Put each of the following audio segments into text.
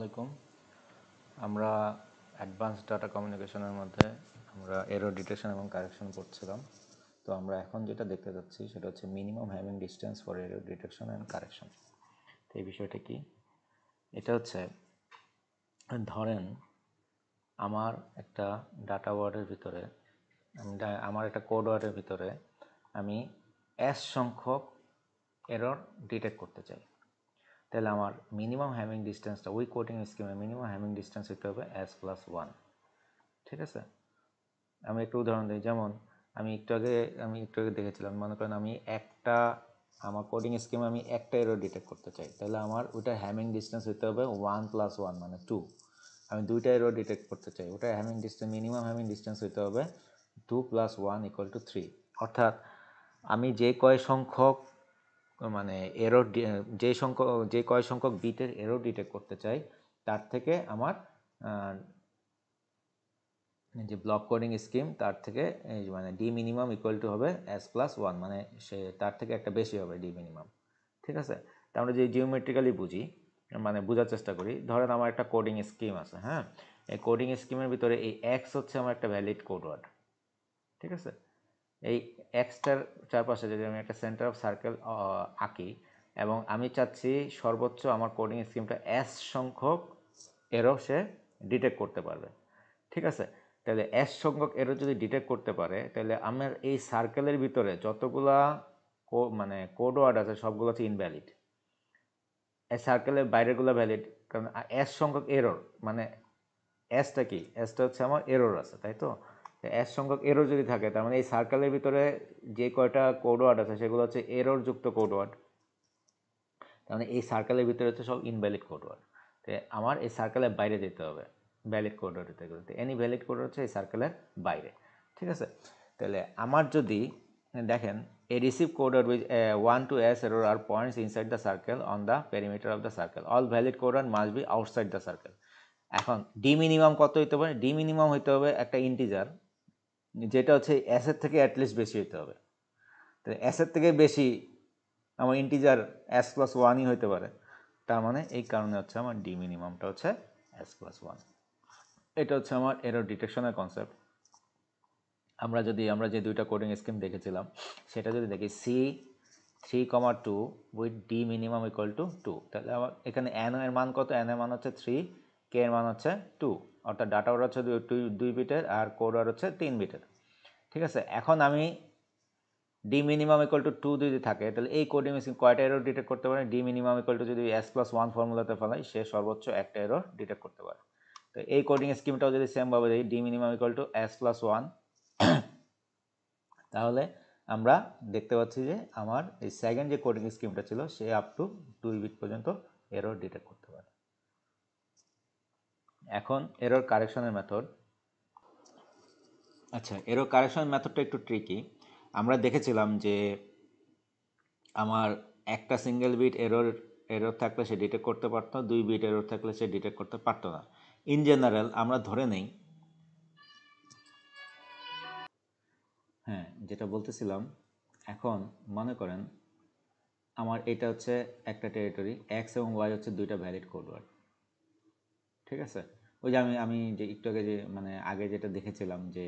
আলাইকুম। আমরা advance data কমিউনিকেশনের মধ্যে আমরা এরর ডিটেকশন এবং কারেকশন করছিলাম। তো আমরা এখন যেটা দেখতে যাচ্ছি সেটা হচ্ছে minimum Hamming distance for error detection and correction. তো এই বিষয়টা কি? এটা হচ্ছে ধরেন আমার একটা ডাটা ওয়ার্ডের ভিতরে আমার একটা কোড ওয়ার্ডের ভিতরে আমি এস সংখ্যক এরর ডিটেক্ট করতে চাই। তাহলে আমার মিনিমাম হ্যামিং ডিস্টেন্সটা ওই কোডিং স্কিমে মিনিমাম হ্যামিং ডিস্টেন্স হতে হবে s+1। ঠিক আছে, আমি একটু উদাহরণ দিই। যেমন আমি একটু আগে দেখেছিলাম, মনে করেন আমার কোডিং স্কিমে আমি একটা এরর ডিটেক্ট করতে চাই, তাহলে আমার ওইটার হ্যামিং ডিস্টেন্স হতে হবে 1+1 মানে 2। আমি দুইটা এরর ডিটেক্ট করতে চাই, ওটার Hamming distance minimum Hamming distance হতে হবে 2 + 1 = 3। অর্থাৎ আমি যে কয় সংখ্যক বিটের এরর ডিটেক্ট করতে চাই তার থেকে আমার যে ব্লক কোডিং স্কিম তার থেকে ডি মিনিমাম ইকুয়াল টু হবে s+1, মানে সে তার থেকে একটা বেশি হবে ডি মিনিমাম। ঠিক আছে, তা আমরা যে জিওমেট্রিক্যালি বোঝার চেষ্টা করি। ধরেন আমার একটা কোডিং স্কিম আছে, হ্যাঁ, এই কোডিং স্কিমের ভিতরে এই এক্স হচ্ছে আমার একটা ভ্যালিড কোড ওয়ার্ড। ঠিক আছে, এই এক্সটার চারপাশে যদি আমি একটা সেন্টার অফ সার্কেল আঁকি এবং আমি চাচ্ছি সর্বোচ্চ আমার কোডিং স্কিমটা এস সংখ্যক এরর সে ডিটেক্ট করতে পারবে। ঠিক আছে, তাহলে এস সংখ্যক এরর যদি ডিটেক্ট করতে পারে তাহলে আমার এই সার্কেলের ভিতরে যতগুলা কোড ওয়ার্ড আছে সবগুলো হচ্ছে ইনভ্যালিড। এই সার্কেলের বাইরেগুলো ভ্যালিড, কারণ এস সংখ্যক এরর মানে এসটা কি, এসটা হচ্ছে আমার এরর আছে, তাই তো। এস সংখ্যক এরর যদি থাকে তার মানে এই সার্কেলের ভিতরে যে কয়টা কোড ওয়ার্ড আছে সেগুলো হচ্ছে এরর যুক্ত কোড ওয়ার্ড। তার মানে এই সার্কেলের ভিতরে হচ্ছে সব ইনভ্যালিড কোড ওয়ার্ড। তো আমার এই সার্কেলের বাইরে যেতে হবে ভ্যালিড কোড ওয়ার্ড দিতে গেলে। এনি ভ্যালিড কোড হচ্ছে এই সার্কেলের বাইরে। ঠিক আছে, তাহলে আমার যদি দেখেন a receive code word with 1 to s error are points inside the circle on the perimeter of the circle. All valid code word must be outside the circle. এখন ডি মিনিমাম কত হইতে হবে? ডি মিনিমাম হইতে হবে একটা integer যেটা হচ্ছে S এর থেকে অ্যাটলিস্ট বেশি হইতে হবে। তো এস এর থেকে বেশি আমার ইন্টিজার s+1ই হইতে পারে, তার মানে এই কারণে হচ্ছে আমার ডি মিনিমামটা হচ্ছে s+1। এটা হচ্ছে আমার এরর ডিটেকশনের কনসেপ্ট। আমরা যে দুইটা কোডিং স্কিম দেখেছিলাম সেটা যদি দেখি C3,2 with D minimum equal to 2, তাহলে আমার এখানে n এর মান কত? n এর মান হচ্ছে 3, k এর মান হচ্ছে 2, অর্থাৎ ডাটা ওয়ার্ড হচ্ছে 2 বিটের আর কোড ওয়ার্ড হচ্ছে 3 বিটের। ঠিক আছে, এখন আমি ডি মিনিমাম ইকুয়াল টু 2 যদি থাকে তাহলে এই কোডিং স্কিম কয়টা এরর ডিটেক্ট করতে পারে? ডি মিনিমাম ইকুয়াল টু যদি s+1 ফর্মুলাতে ফেলাই সে সর্বোচ্চ একটা এরর ডিটেক্ট করতে পারে। তো এই কোডিং স্কিমটাও যদি সেমভাবে দিই D minimum equal to s+1, তাহলে আমরা দেখতে পাচ্ছি যে আমার এই সেকেন্ড যে কোডিং স্কিমটা ছিল সে আপ টু 2 বিট পর্যন্ত এরর ডিটেক্ট করতে পারে। এখন এরর কারেকশনের মেথড। আচ্ছা, এরর কারেকশনের মেথডটা একটু ট্রিকি। আমরা দেখেছিলাম যে আমার একটা সিঙ্গেল বিট এরর থাকলে সে ডিটেক্ট করতে পারতো, 2 বিট এরর থাকলে সে ডিটেক্ট করতে পারতো না। ইন জেনারেল আমরা ধরে নেই, হ্যাঁ যেটা বলতেছিলাম, এখন মনে করেন আমার এটা হচ্ছে একটা টেরিটরি, এক্স এবং ওয়াই হচ্ছে দুইটা ভ্যালিড কোড ওয়ার্ড। ঠিক আছে, ওই যে আমি যে একটু আগে আগে যেটা দেখেছিলাম যে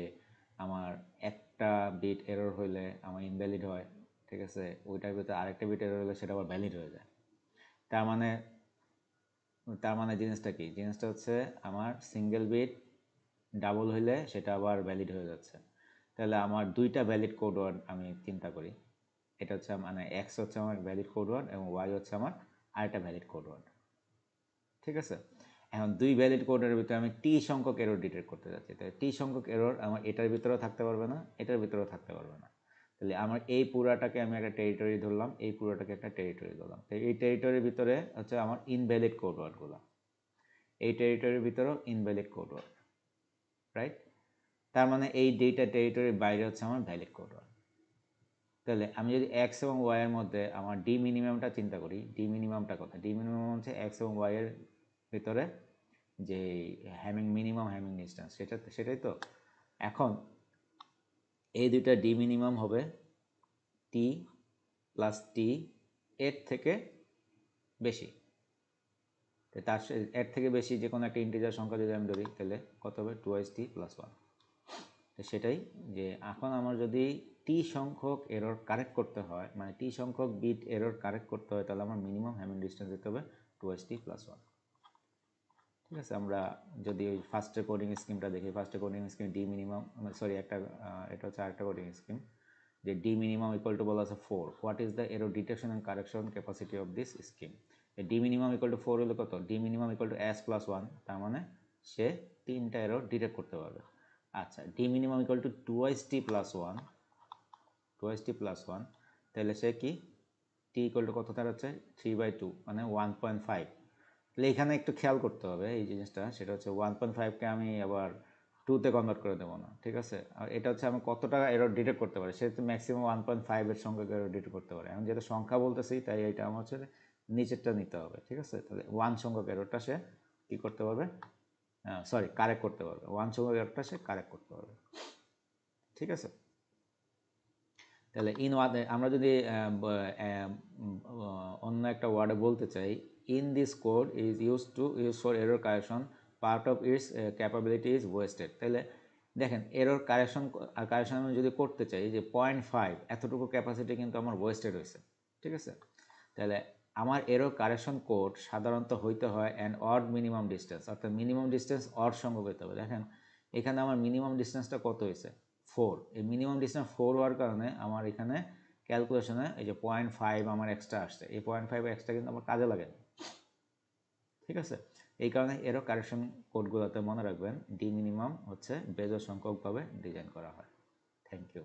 আমার একটা বিট এরর হইলে আমার ইনভ্যালিড হয়। ঠিক আছে, ওইটার ভিতরে আরেকটা বিট এরর হলে সেটা আবার ভ্যালিড হয়ে যায়। তার মানে জিনিসটা কি? জিনিসটা হচ্ছে আমার সিঙ্গেল বিট ডাবল হইলে সেটা আবার ভ্যালিড হয়ে যাচ্ছে। তাহলে আমার দুইটা ভ্যালিড কোড ওয়ার্ড আমি চিন্তা করি, এটা হচ্ছে এক্স হচ্ছে আমার ভ্যালিড কোড ওয়ার্ড এবং ওয়াই হচ্ছে আমার আরেকটা ভ্যালিড কোড ওয়ার্ড। ঠিক আছে, এখন দুই ভ্যালিড কোডের ভিতরে আমি টি সংখ্যক এরর ডিটেক্ট করতে যাচ্ছি। তাহলে টি সংখ্যক এরর আমার এটার ভিতরেও থাকতে পারবে না, এটার ভিতরেও থাকতে পারবে না। তাহলে আমার এই পুরাটাকে আমি একটা টেরিটরি ধরলাম, এই পুরাটাকে একটা টেরিটরি ধরলাম। তো এই টেরিটরির ভিতরে হচ্ছে আমার ইনভ্যালিড কোড ওয়ার্ডগুলো, এই টেরিটরির ভিতরেও ইনভ্যালিড কোড ওয়ার্ড, রাইট? তার মানে এই দুইটা টেরিটরির বাইরে হচ্ছে আমার ভ্যালিড কোড ওয়ার্ড। তাহলে আমি যদি এক্স এবং ওয়াই এর মধ্যে আমার ডি মিনিমামটা চিন্তা করি, ডি মিনিমামটা কথা, ডি মিনিমাম হচ্ছে এক্স এবং ওয়াই এর ভিতরে যে মিনিমাম হ্যামিং ডিস্টেন্স সেটাই তো। এখন এই দুইটা ডি মিনিমাম হবে টি প্লাস টি এর থেকে বেশি। তো তার এর থেকে বেশি যে কোনো একটা ইন্টিজার সংখ্যা যদি আমি ধরি তাহলে কত হবে 2t + 1। তো সেটাই যে এখন আমার যদি টি সংখ্যক এরর কারেক্ট করতে হয়, মানে টি সংখ্যক বিট এরর কারেক্ট করতে হয়, তাহলে আমার মিনিমাম হ্যামিং ডিস্টেন্স দিতে হবে 2t + 1। ঠিক আছে, আমরা যদি ওই ফার্স্টের কোডিং স্কিমটা দেখি, ফার্স্টের coding scheme D minimum, sorry একটা এটা হচ্ছে আরেকটা কোডিং স্কিম, যে ডি মিনিমাম ইকুয়াল টু বলা আছে 4, what is the error detection and correction capacity of this scheme. D minimum equal to 4 হলে কত, D minimum equal to s + 1, তার মানে সে 3টা এরর ডিটেক্ট করতে পারবে। আচ্ছা, D minimum equal to 2t + 1, 2t + 1, তাহলে সে কি টি ইকুয়াল টু কত দাঁড়াচ্ছে 3/2 মানে 1.5। তাহলে এখানে একটু খেয়াল করতে হবে এই জিনিসটা, সেটা হচ্ছে 1.5কে আমি আবার 2তে কনভার্ট করে দেবো না, ঠিক আছে। আর এটা হচ্ছে আমি কত টাকা এরর ডিটেক্ট করতে পারি, সে তো ম্যাক্সিমাম 1.5-এর সংখ্যাকে এরর ডিটেক্ট করতে পারে। এখন যেটা সংখ্যা বলতেছি তাই এটা আমার হচ্ছে নিচেরটা নিতে হবে, ঠিক আছে। তাহলে 1 সংখ্যক এররটা সে কী করতে পারবে, সরি কারেক্ট করতে পারবে, 1 সংখ্যক এররটা সে কারেক্ট করতে পারবে, ঠিক আছে। তাহলে আমরা যদি অন্য একটা ওয়ার্ডে বলতে চাই, in this code is use for error correction, part of its capability is wasted. তাহলে দেখেন এরর কারেকশন আমি যদি করতে চাই যে 0.5 এতটুকু ক্যাপাসিটি কিন্তু আমার ওয়েস্টেড হয়েছে, ঠিক আছে। তাহলে আমার এরর কারেকশন কোড সাধারণত হইতে হয় অ্যান অড মিনিমাম ডিস্টেন্স, অর্থাৎ মিনিমাম ডিস্টেন্স অড সংখ্যক হইতে হবে। দেখেন এখানে আমার মিনিমাম ডিস্টেন্সটা কত হয়েছে 4, এই মিনিমাম ডিস্টেন্স 4 হওয়ার কারণে আমার এখানে ক্যালকুলেশনে এই যে 0.5 আমার এক্সট্রা আসছে, এই 0.5 এক্সট্রা কিন্তু আমার কাজে লাগে না, ঠিক আছে। এই কারণে এরর কারেকশন কোডগুলোতে মনে রাখবেন ডি মিনিমাম হচ্ছে বেজোড় সংখ্যকভাবে ডিজাইন করা হয়। Thank you.